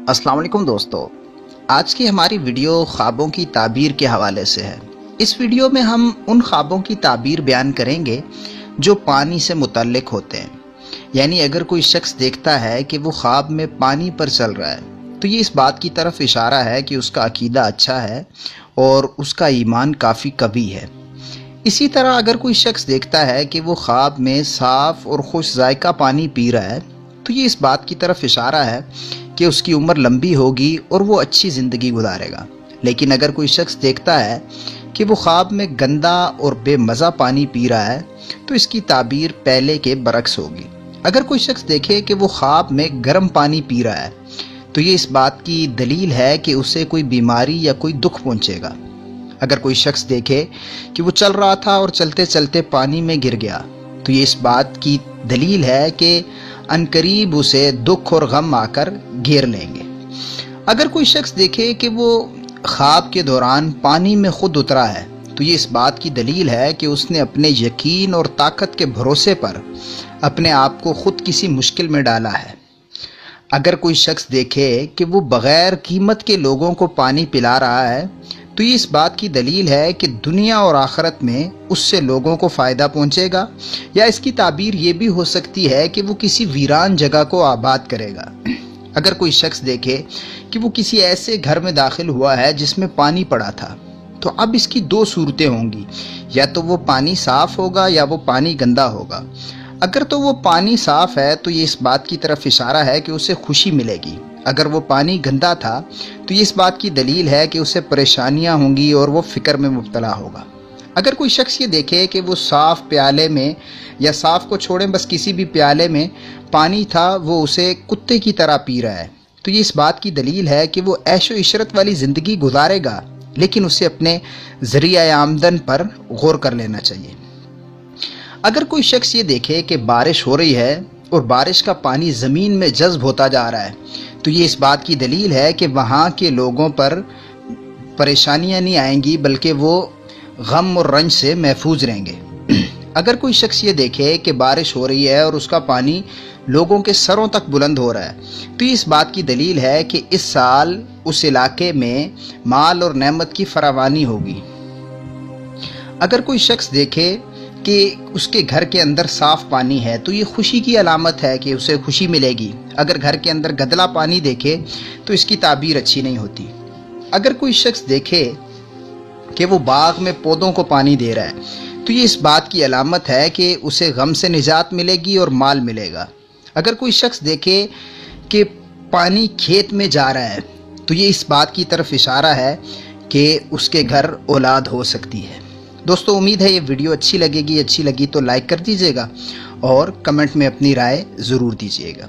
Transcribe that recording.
अस्सलाम वालेकुम दोस्तों, आज की हमारी वीडियो ख्वाबों की ताबीर के हवाले से है। इस वीडियो में हम उन ख्वाबों की ताबीर बयान करेंगे जो पानी से मुतल्लिक होते हैं। यानी अगर कोई शख्स देखता है कि वो ख्वाब में पानी पर चल रहा है तो ये इस बात की तरफ इशारा है कि उसका अकीदा अच्छा है और उसका ईमान काफ़ी कवी है। इसी तरह अगर कोई शख्स देखता है कि वो ख्वाब में साफ़ और खुश जायका पानी पी रहा है तो ये इस बात की तरफ इशारा है कि उसकी उम्र लंबी होगी और वो अच्छी ज़िंदगी गुजारेगा। लेकिन अगर कोई शख्स देखता है कि वो ख्वाब में गंदा और बेमज़ा पानी पी रहा है तो इसकी ताबीर पहले के बरक्स होगी। अगर कोई शख्स देखे कि वो ख्वाब में गर्म पानी पी रहा है तो ये इस बात की दलील है कि उसे कोई बीमारी या कोई दुख पहुँचेगा। अगर कोई शख्स देखे कि वो चल रहा था और चलते चलते पानी में गिर गया तो ये इस बात की दलील है कि अनकरीब उसे दुख और गम आकर घेर लेंगे। अगर कोई शख्स देखे कि वो ख्वाब के दौरान पानी में खुद उतरा है तो ये इस बात की दलील है कि उसने अपने यकीन और ताकत के भरोसे पर अपने आप को खुद किसी मुश्किल में डाला है। अगर कोई शख्स देखे कि वो बग़ैर कीमत के लोगों को पानी पिला रहा है तो ये इस बात की दलील है कि दुनिया और आखिरत में उससे लोगों को फ़ायदा पहुंचेगा। या इसकी ताबीर ये भी हो सकती है कि वो किसी वीरान जगह को आबाद करेगा। अगर कोई शख्स देखे कि वो किसी ऐसे घर में दाखिल हुआ है जिसमें पानी पड़ा था तो अब इसकी दो सूरतें होंगी, या तो वो पानी साफ़ होगा या वो पानी गंदा होगा। अगर तो वो पानी साफ़ है तो ये इस बात की तरफ इशारा है कि उसे खुशी मिलेगी। अगर वो पानी गंदा था तो ये इस बात की दलील है कि उसे परेशानियां होंगी और वो फ़िक्र में मुब्तला होगा। अगर कोई शख्स ये देखे कि वो साफ़ प्याले में, या साफ़ को छोड़ें बस किसी भी प्याले में पानी था, वो उसे कुत्ते की तरह पी रहा है तो ये इस बात की दलील है कि वो ऐशो इशरत वाली ज़िंदगी गुजारेगा, लेकिन उसे अपने ज़रिया आमदन पर गौर कर लेना चाहिए। अगर कोई शख्स ये देखे कि बारिश हो रही है और बारिश का पानी ज़मीन में जज़्ब होता जा रहा है तो ये इस बात की दलील है कि वहाँ के लोगों पर परेशानियाँ नहीं आएंगी बल्कि वो गम और रंज से महफूज रहेंगे। अगर कोई शख्स ये देखे कि बारिश हो रही है और उसका पानी लोगों के सरों तक बुलंद हो रहा है तो ये इस बात की दलील है कि इस साल उस इलाके में माल और नेमत की फरावानी होगी। अगर कोई शख्स देखे कि उसके घर के अंदर साफ़ पानी है तो ये खुशी की अलामत है कि उसे खुशी मिलेगी। अगर घर के अंदर गदला पानी देखे तो इसकी ताबीर अच्छी नहीं होती। अगर कोई शख्स देखे कि वो बाग में पौधों को पानी दे रहा है तो ये इस बात की अलामत है कि उसे गम से निजात मिलेगी और माल मिलेगा। अगर कोई शख्स देखे कि पानी खेत में जा रहा है तो ये इस बात की तरफ इशारा है कि उसके घर औलाद हो सकती है। दोस्तों, उम्मीद है ये वीडियो अच्छी लगेगी। अच्छी लगी तो लाइक कर दीजिएगा और कमेंट में अपनी राय ज़रूर दीजिएगा।